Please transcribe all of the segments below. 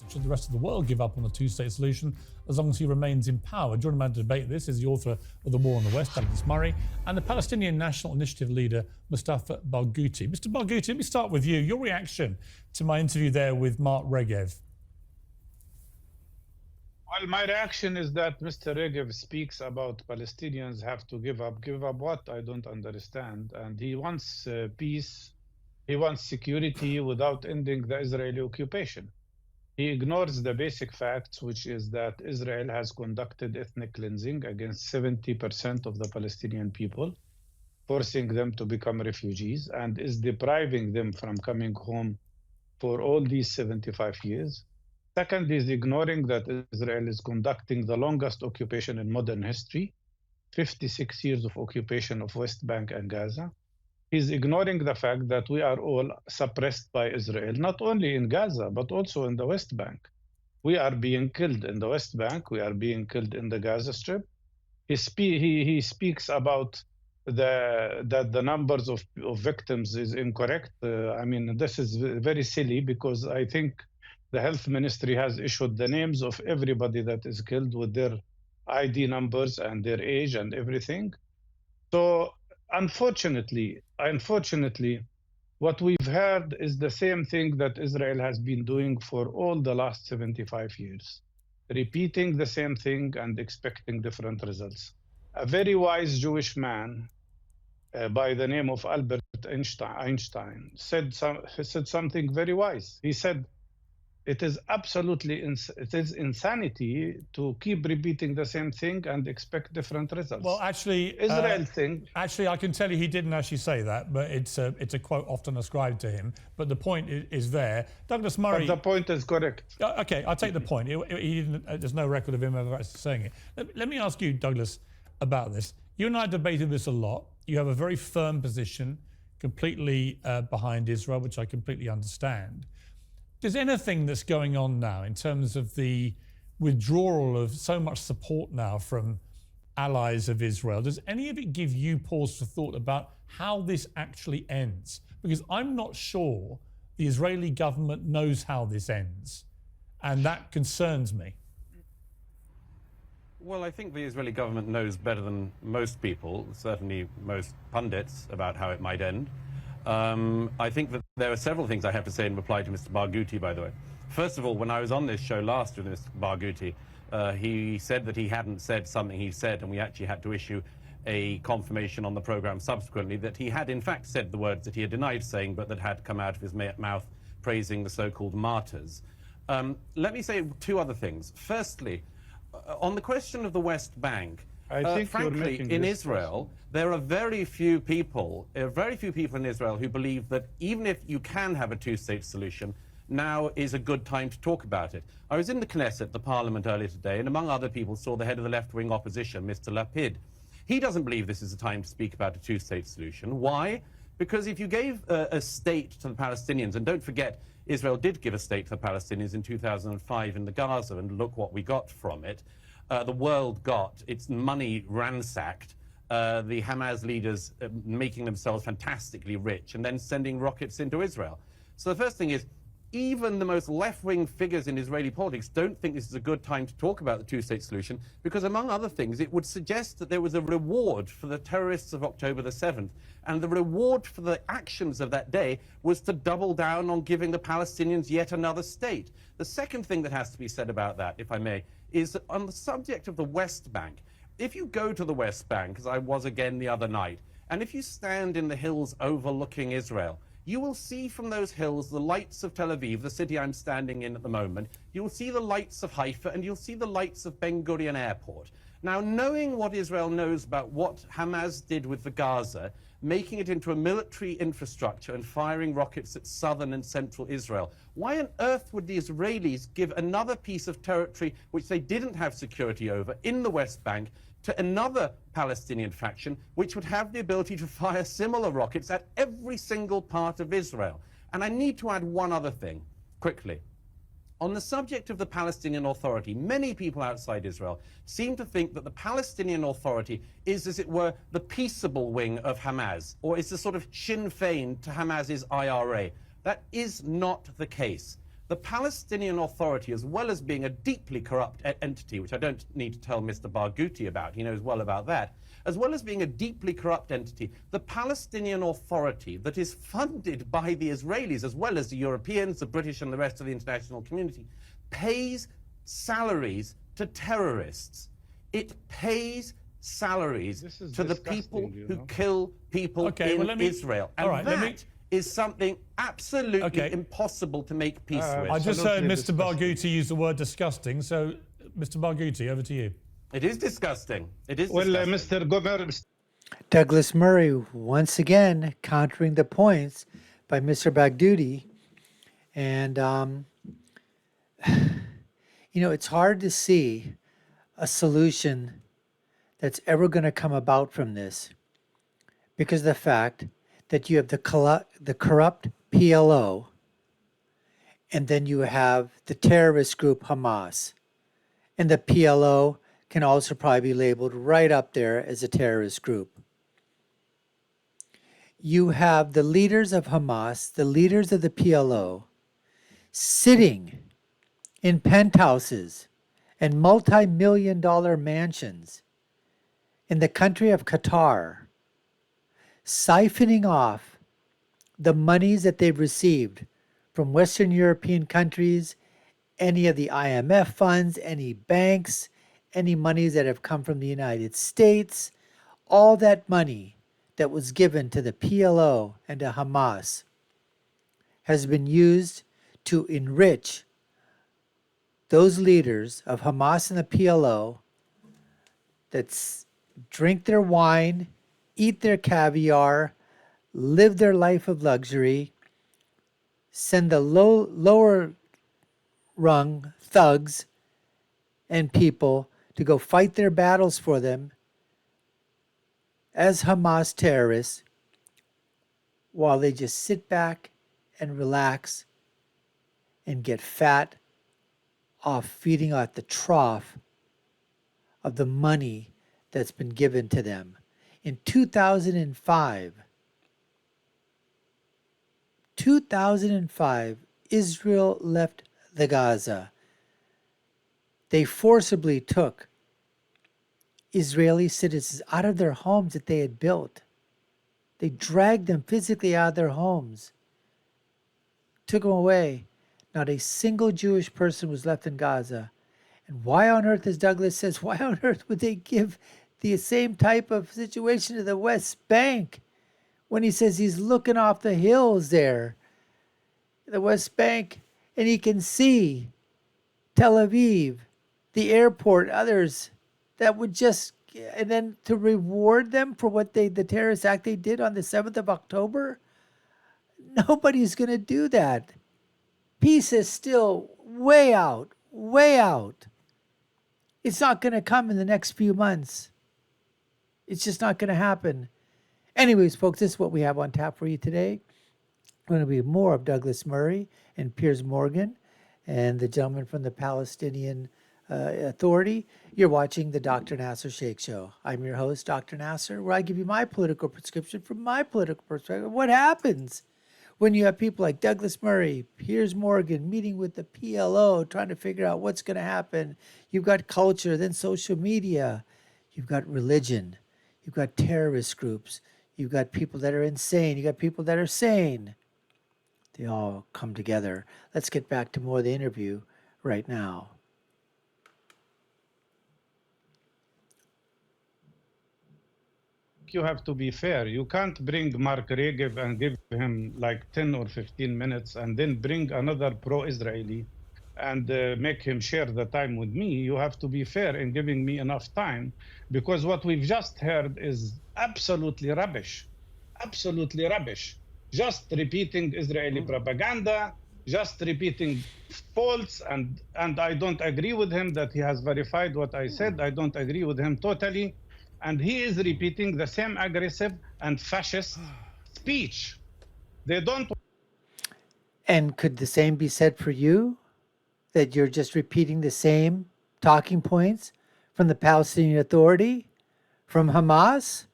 Should the rest of the world give up on the two-state solution as long as he remains in power? Joining me to debate this is the author of The War on the West, Douglas Murray, and the Palestinian National Initiative leader, Mustafa Barghouti. Mr. Barghouti, let me start with you. Your reaction to my interview there with Mark Regev. Well, my reaction is that Mr. Regev speaks about Palestinians have to give up. Give up what? I don't understand. And he wants peace. He wants security without ending the Israeli occupation. He ignores the basic facts, which is that Israel has conducted ethnic cleansing against 70% of the Palestinian people, forcing them to become refugees, and is depriving them from coming home for all these 75 years. Second, is ignoring that Israel is conducting the longest occupation in modern history, 56 years of occupation of West Bank and Gaza. He's ignoring the fact that we are all suppressed by Israel, not only in Gaza, but also in the West Bank. We are being killed in the West Bank. We are being killed in the Gaza Strip. He speaks about that the numbers of victims is incorrect. I mean, this is very silly because I think the health ministry has issued the names of everybody that is killed with their ID numbers and their age and everything. So unfortunately, what we've heard is the same thing that Israel has been doing for all the last 75 years, repeating the same thing and expecting different results. A very wise Jewish man by the name of Albert Einstein said something very wise. He said, it is insanity to keep repeating the same thing and expect different results. Well, actually, Actually, I can tell you he didn't actually say that, but it's a quote often ascribed to him. But the point is there. Douglas Murray. But the point is correct. Okay, I'll take the point. There's no record of him ever actually saying it. Let me ask you, Douglas, about this. You and I debated this a lot. You have a very firm position, completely behind Israel, which I completely understand. Does anything that's going on now in terms of the withdrawal of so much support now from allies of Israel, does any of it give you pause for thought about how this actually ends? Because I'm not sure the Israeli government knows how this ends, and that concerns me. Well, I think the Israeli government knows better than most people, certainly most pundits, about how it might end. I think that there are several things I have to say in reply to Mr. Barghouti, by the way. First of all, when I was on this show last with Mr. Barghouti, he said that he hadn't said something he said, and we actually had to issue a confirmation on the program subsequently that he had in fact said the words that he had denied saying, but that had come out of his mouth praising the so-called martyrs. Let me say two other things. Firstly, on the question of the West Bank, frankly, in Israel, there are very few people in Israel who believe that even if you can have a two-state solution, now is a good time to talk about it. I was in the Knesset, the parliament, earlier today, and among other people saw the head of the left-wing opposition, Mr. Lapid. He doesn't believe this is a time to speak about a two-state solution. Why? Because if you gave a state to the Palestinians, and don't forget, Israel did give a state to the Palestinians in 2005 in the Gaza, and look what we got from it. The world got its money ransacked, the Hamas leaders making themselves fantastically rich and then sending rockets into Israel. So the first thing is, even the most left-wing figures in Israeli politics don't think this is a good time to talk about the two-state solution because, among other things, it would suggest that there was a reward for the terrorists of October the 7th, and the reward for the actions of that day was to double down on giving the Palestinians yet another state. The second thing that has to be said about that, if I may, is that on the subject of the West Bank, if you go to the West Bank, as I was again the other night, and if you stand in the hills overlooking Israel, you will see from those hills the lights of Tel Aviv, the city I'm standing in at the moment. You'll see the lights of Haifa, and you'll see the lights of Ben Gurion Airport. Now, knowing what Israel knows about what Hamas did with the Gaza, making it into a military infrastructure and firing rockets at southern and central Israel, why on earth would the Israelis give another piece of territory which they didn't have security over in the West Bank to another Palestinian faction which would have the ability to fire similar rockets at every single part of Israel? And I need to add one other thing, quickly. On the subject of the Palestinian Authority, many people outside Israel seem to think that the Palestinian Authority is, as it were, the peaceable wing of Hamas, or is the sort of Sinn Féin to Hamas's IRA. That is not the case. The Palestinian Authority, as well as being a deeply corrupt entity, which I don't need to tell Mr. Barghouti about, he knows well about that, as well as being a deeply corrupt entity, the Palestinian Authority that is funded by the Israelis, as well as the Europeans, the British, and the rest of the international community, pays salaries to terrorists. It pays salaries to the people who kill people in Israel. And that is something absolutely impossible to make peace with. I just heard Mr. Barghouti use the word disgusting. So, Mr. Barghouti, over to you. It is disgusting. It is disgusting. Mr. Gomer. Douglas Murray, once again, countering the points by Mr. Barghouti. And, you know, it's hard to see a solution that's ever going to come about from this because of the fact that you have the corrupt PLO, and then you have the terrorist group Hamas. And the PLO can also probably be labeled right up there as a terrorist group. You have the leaders of Hamas, the leaders of the PLO, sitting in penthouses and multi-million-dollar mansions in the country of Qatar, siphoning off the monies that they've received from Western European countries, any of the IMF funds, any banks, any monies that have come from the United States, all that money that was given to the PLO and to Hamas has been used to enrich those leaders of Hamas and the PLO that drink their wine, eat their caviar, live their life of luxury, send the lower rung thugs and people to go fight their battles for them as Hamas terrorists while they just sit back and relax and get fat off feeding at the trough of the money that's been given to them. In 2005, Israel left the Gaza. They forcibly took Israeli citizens out of their homes that they had built. They dragged them physically out of their homes, took them away. Not a single Jewish person was left in Gaza. And why on earth, as Douglas says, why on earth would they give the same type of situation to the West Bank when he says he's looking off the hills there, the West Bank, and he can see Tel Aviv, the airport, others that would just, and then to reward them for what the terrorist act they did on the 7th of October? Nobody's going to do that. Peace is still way out, way out. It's not going to come in the next few months. It's just not going to happen. Anyways, folks, this is what we have on tap for you today. Going to be more of Douglas Murray and Piers Morgan and the gentleman from the Palestinian Authority. You're watching the Dr. Nasir Shaikh Show. I'm your host, Dr. Nasir, where I give you my political prescription from my political perspective. What happens when you have people like Douglas Murray, Piers Morgan meeting with the PLO, trying to figure out what's going to happen? You've got culture, then social media. You've got religion. You've got terrorist groups. You've got people that are insane. You've got people that are sane. They all come together. Let's get back to more of the interview right now. You have to be fair. You can't bring Mark Regev and give him like 10 or 15 minutes and then bring another pro-Israeli and make him share the time with me. You have to be fair in giving me enough time, because what we've just heard is absolutely rubbish. Absolutely rubbish. Just repeating Israeli propaganda, just repeating faults, and I don't agree with him that he has verified what I said. I don't agree with him totally. And he is repeating the same aggressive and fascist speech. They don't. And could the same be said for you? That you're just repeating the same talking points from the Palestinian Authority, from Hamas?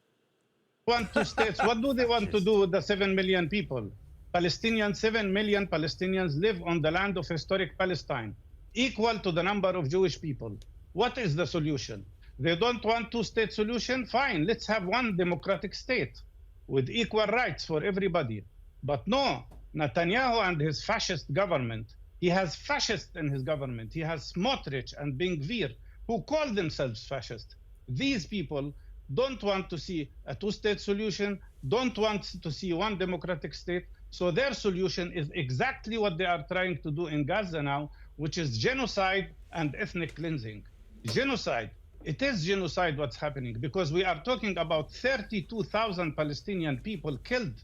1 2 states. What do they want to do with the 7 million people? Palestinians, 7 million Palestinians live on the land of historic Palestine, equal to the number of Jewish people. What is the solution? They don't want two-state solution? Fine, let's have one democratic state with equal rights for everybody. But no, Netanyahu and his fascist government, he has fascists in his government. He has Smotrich and Ben-Gvir, who call themselves fascist. These people don't want to see a two-state solution, don't want to see one democratic state. So their solution is exactly what they are trying to do in Gaza now, which is genocide and ethnic cleansing. Genocide. It is genocide what's happening, because we are talking about 32,000 Palestinian people killed,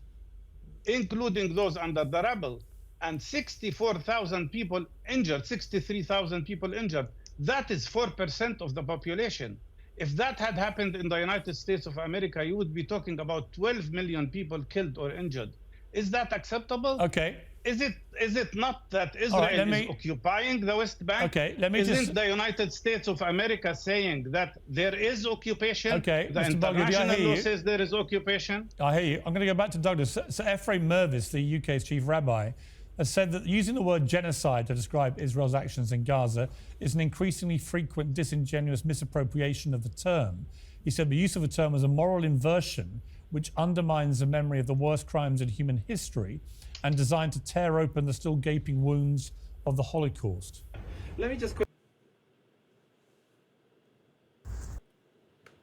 including those under the rubble, and 64,000 people injured, 63,000 people injured. That is 4% of the population. If that had happened in the United States of America, you would be talking about 12 million people killed or injured. Is that acceptable? Okay. Is it not that Israel is occupying the West Bank? Okay, Isn't the United States of America saying that there is occupation? Okay, the Mr. international law you. says there is occupation. I hear you. I'm going to go back to Douglas. So Ephraim Mervis, the UK's chief rabbi, has said that using the word genocide to describe Israel's actions in Gaza is an increasingly frequent disingenuous misappropriation of the term. He said the use of the term was a moral inversion which undermines the memory of the worst crimes in human history and designed to tear open the still gaping wounds of the Holocaust. Let me just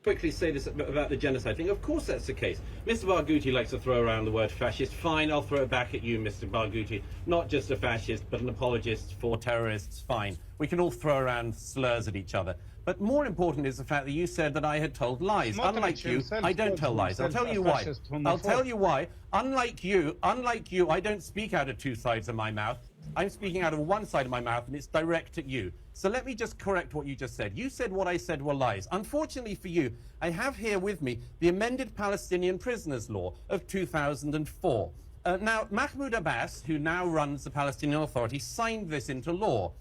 quickly say this about the genocide thing. Of course that's the case. Mr. Barghouti likes to throw around the word fascist. Fine, I'll throw it back at you, Mr. Barghouti. Not just a fascist, but an apologist for terrorists. Fine. We can all throw around slurs at each other. But more important is the fact that you said that I had told lies. Unlike you, I don't tell lies. I'll tell you why. I'll tell you why. Unlike you, I don't speak out of two sides of my mouth. I'm speaking out of one side of my mouth, and it's direct at you. So let me just correct what you just said. You said what I said were lies. Unfortunately for you, I have here with me the amended Palestinian Prisoners Law of 2004. Now, Mahmoud Abbas, who now runs the Palestinian Authority, signed this into law.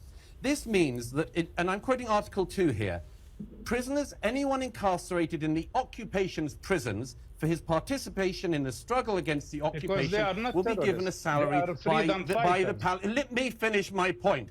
This means that, and I'm quoting Article 2 here, prisoners, anyone incarcerated in the occupation's prisons for his participation in the struggle against the occupation will be given a salary by the let me finish my point.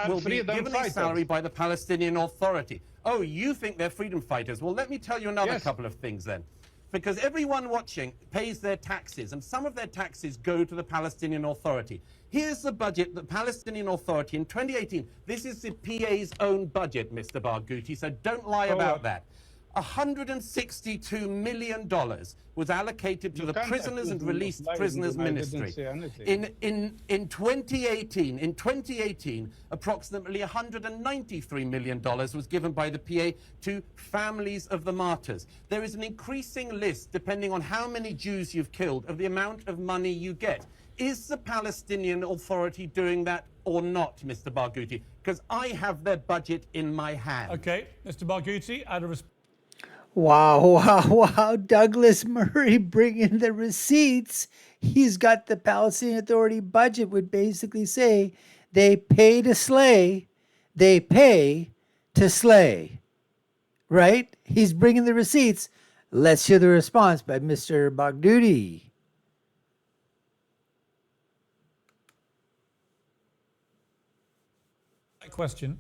Will be given a salary by the Palestinian Authority. Oh, you think they're freedom fighters? Well, let me tell you another couple of things then. Because everyone watching pays their taxes, and some of their taxes go to the Palestinian Authority. Here's the budget, the Palestinian Authority in 2018. This is the PA's own budget, Mr. Barghouti, so don't lie about that. $162 million was allocated to the Prisoners and Released Prisoners Ministry. In 2018, approximately $193 million was given by the PA to families of the martyrs. There is an increasing list, depending on how many Jews you've killed, of the amount of money you get. Is the Palestinian Authority doing that or not, Mr. Barghouti? Because I have their budget in my hand. Okay, Mr. Barghouti, out of Wow. Douglas Murray bringing the receipts. He's got the Palestinian Authority budget would basically say they pay to slay, they pay to slay. Right? He's bringing the receipts. Let's hear the response by Mr. Barghouti. Question.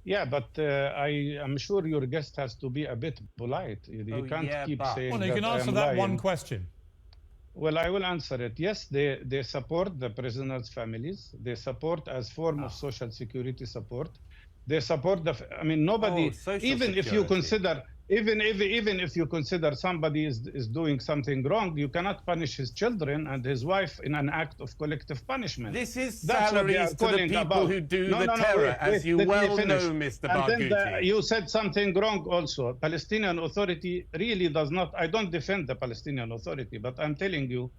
Yeah, but I am sure your guest has to be a bit polite. You can't keep saying well, you can answer that one question. Well, I will answer it. Yes, they support the prisoners' families. They support as form of social security support. They support nobody, even if you consider, even if you consider somebody is doing something wrong, you cannot punish his children and his wife in an act of collective punishment. This is salaries to the people who do the terror, as you well know, Mr. Barghouti. And then you said something wrong also. Palestinian Authority really does not, I don't defend the Palestinian Authority, but I'm telling you,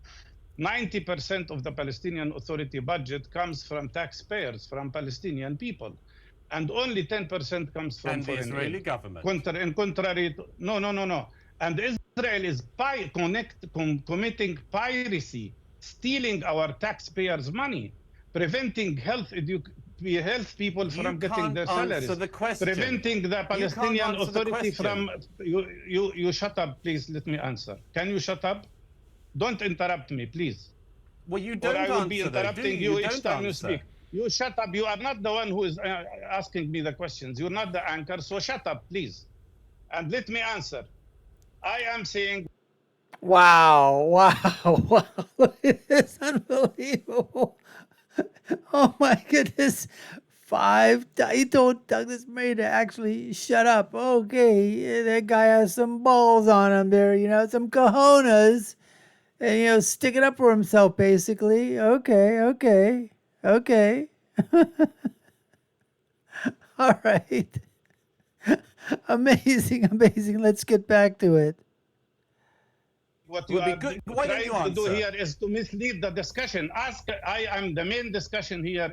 90% of the Palestinian Authority budget comes from taxpayers, from Palestinian people. And only 10% comes from the Israeli government. No. And Israel is committing piracy, stealing our taxpayers' money, preventing health people from getting their salaries, preventing the Palestinian Authority from... You shut up, please. Let me answer. Can you shut up? Don't interrupt me, please. Well, you Or don't I will be answer, though, do interrupting you? you You each don't time you answer. speak. You shut up. You are not the one who is asking me the questions. You're not the anchor, so shut up, please. And let me answer. I am saying Wow, wow, wow. Look at this. Unbelievable. Oh my goodness. He told Douglas Murray to actually shut up. Okay, that guy has some balls on him there, some cojones. And, stick it up for himself, basically. Okay, okay, okay. All right. Amazing, amazing. Let's get back to it. what It you would be are good. Why don't you trying to do answer? here is to mislead the discussion. I am the main discussion here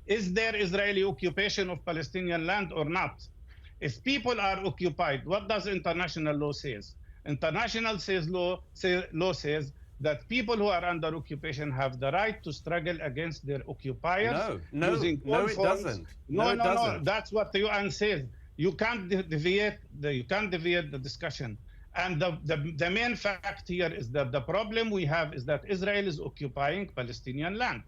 is there Israeli occupation of Palestinian land or not? If people are occupied, what does international law says? International law says that people who are under occupation have the right to struggle against their occupiers using all It forms. doesn't. No, It no, no. doesn't. That's what the UN says. You can't deviate the discussion. And the main fact here is that the problem we have is that Israel is occupying Palestinian land,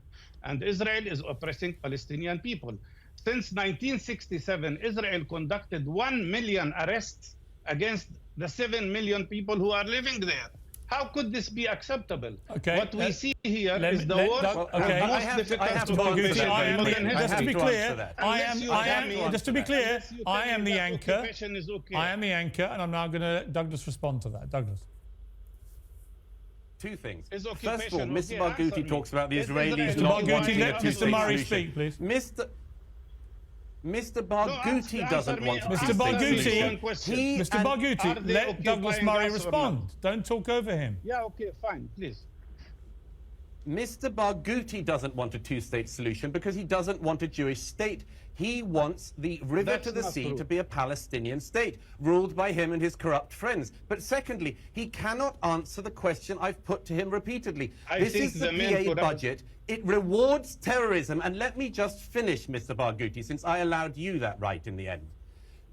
and Israel is oppressing Palestinian people. Since 1967, Israel conducted 1 million arrests against the 7 million people who are living there. How could this be acceptable? Okay, What we see here let is me- the let worst Doug- and okay. I most have to- difficult I have to Mr. answer Barghouti, that occupation very in modern quickly. just to be history. clear, answer that. just to be clear, Unless you tell I am me the that anchor. occupation is okay. I am the anchor, and I'm now going to Douglas respond to that. Douglas. Two things. Is First of all, occupation Mr. okay? Barghouti Answer me. talks about the Is Israelis Israel not Mr. wanting Barghouti, a let two-state Mr. Murray solution. speak, please. Mr. No, Barghouti answer doesn't me. want a Mr. Answer two-state Barghouti, me solution. one question. He Mr. and- Are Barghouti, they let Douglas occupying Murray us or not? respond. Don't talk over him. Yeah, okay, fine, please. Mr. Barghouti doesn't want a two-state solution because he doesn't want a Jewish state. He wants the river That's to the not sea true. to be a Palestinian state, ruled by him and his corrupt friends. But secondly, he cannot answer the question I've put to him repeatedly. I This think is the the main PA corrupt- budget. It rewards terrorism. And let me just finish, Mr. Barghouti, since I allowed you that right in the end.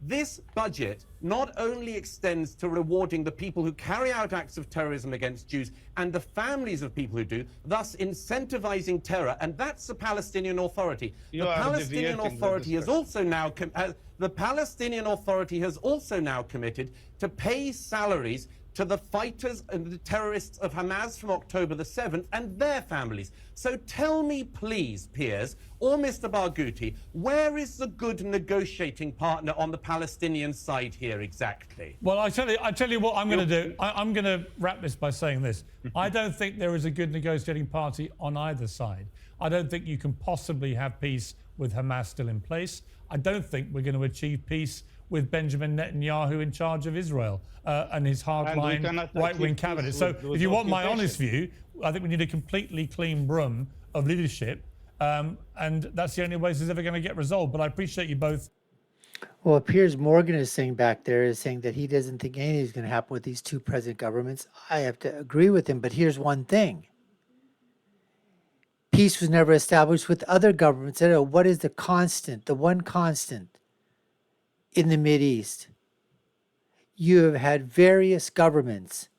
This budget not only extends to rewarding the people who carry out acts of terrorism against Jews and the families of people who do, thus incentivizing terror, and that's the Palestinian Authority. You The are Palestinian deviating the Authority has discussion. also now the Palestinian Authority has also now committed to pay salaries to the fighters and the terrorists of Hamas from October the 7th and their families. So tell me, please, Piers, or Mr. Barghouti, where is the good negotiating partner on the Palestinian side here exactly? Well, I tell you what I'm going to do. I'm going to wrap this by saying this. I don't think there is a good negotiating party on either side. I don't think you can possibly have peace with Hamas still in place. I don't think we're going to achieve peace with Benjamin Netanyahu in charge of Israel and his hardline cannot right-wing achieve cabinet. peace So with if you want my occupation. honest view, I think we need a completely clean broom of leadership. And that's the only way this is ever going to get resolved. But I appreciate you both. Well, Piers Morgan is saying back there is saying that he doesn't think anything's going to happen with these two present governments. I have to agree with him, but here's one thing. Peace was never established with other governments. I don't know, what is the constant, the one constant in the Mideast? You have had various governments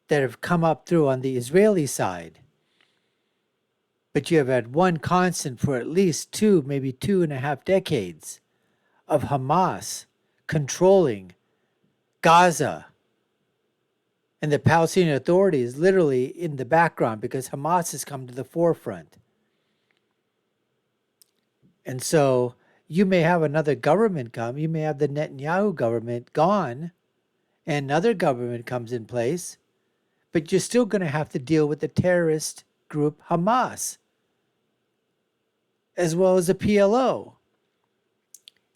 that have come up through on the Israeli side, but you have had one constant for at least 2, maybe 2.5 decades of Hamas controlling Gaza. And the Palestinian Authority is literally in the background because Hamas has come to the forefront. And so you may have another government come, you may have the Netanyahu government gone, and another government comes in place, but you're still going to have to deal with the terrorist group Hamas, as well as the PLO.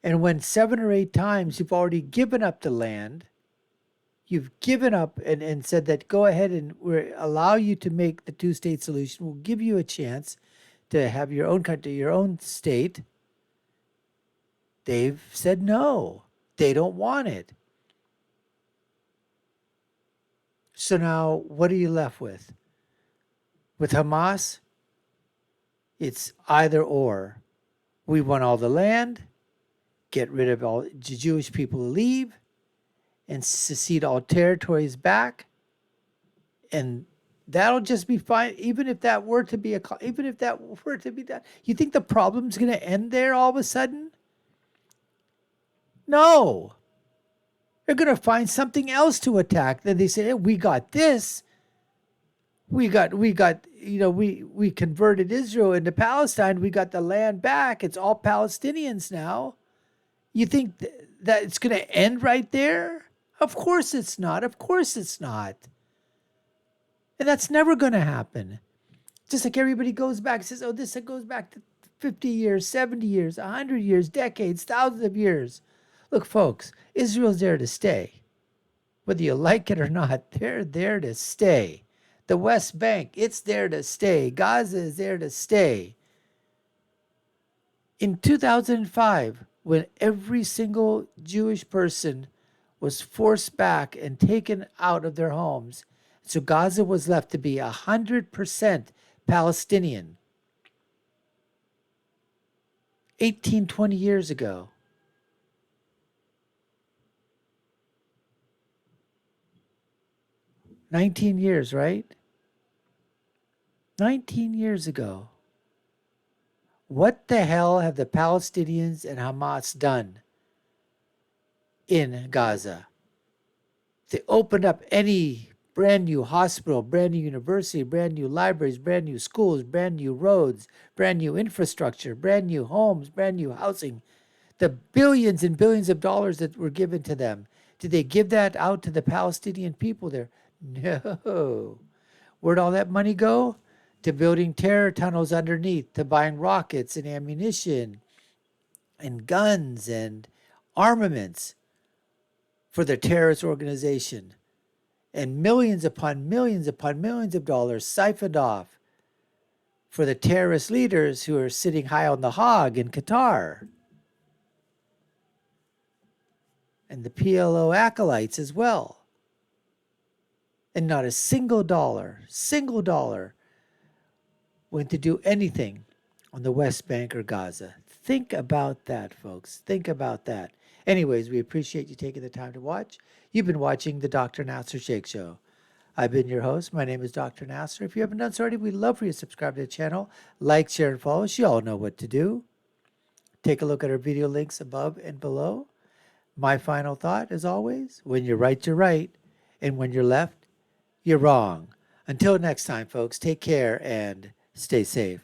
And when 7 or 8 times you've already given up the land, you've given up and said that go ahead and we'll allow you to make the two-state solution. We'll give you a chance to have your own country, your own state. They've said no. They don't want it. So now what are you left with? With Hamas, it's either or. We want all the land, get rid of all the Jewish people who leave, and secede all territories back, and That'll just be fine. Even if that were to be done, you think the problem's going to end there all of a sudden? No. They're going to find something else to attack. Then they say, hey, we got this. We converted Israel into Palestine. We got the land back. It's all Palestinians now. You think that it's going to end right there? Of course it's not. Of course it's not. And that's never going to happen. Just like everybody goes back and says, oh, this goes back to 50 years, 70 years, 100 years, decades, thousands of years. Look, folks, Israel's there to stay. Whether you like it or not, they're there to stay. The West Bank, it's there to stay. Gaza is there to stay. In 2005, when every single Jewish person was forced back and taken out of their homes, so Gaza was left to be 100% Palestinian. 18, 20 years ago. $19 years, right? 19 years ago. What the hell have the Palestinians and Hamas done in Gaza? They opened up any brand new hospital, brand new university, brand new libraries, brand new schools, brand new roads, brand new infrastructure, brand new homes, brand new housing. The billions and billions of dollars that were given to them. Did they give that out to the Palestinian people there? No. Where'd all that money go? To building terror tunnels underneath, to buying rockets and ammunition and guns and armaments for the terrorist organization. And millions upon millions upon millions of dollars siphoned off for the terrorist leaders who are sitting high on the hog in Qatar. And the PLO acolytes as well. And not a single dollar went to do anything on the West Bank or Gaza. Think about that, folks. Think about that. Anyways, we appreciate you taking the time to watch. You've been watching the Dr. Nasir Shaikh Show. I've been your host. My name is Dr. Nasir. If you haven't done so already, we'd love for you to subscribe to the channel, like, share, and follow us. You all know what to do. Take a look at our video links above and below. My final thought, as always, when you're right, you're right. And when you're left, you're wrong. Until next time, folks, take care and stay safe.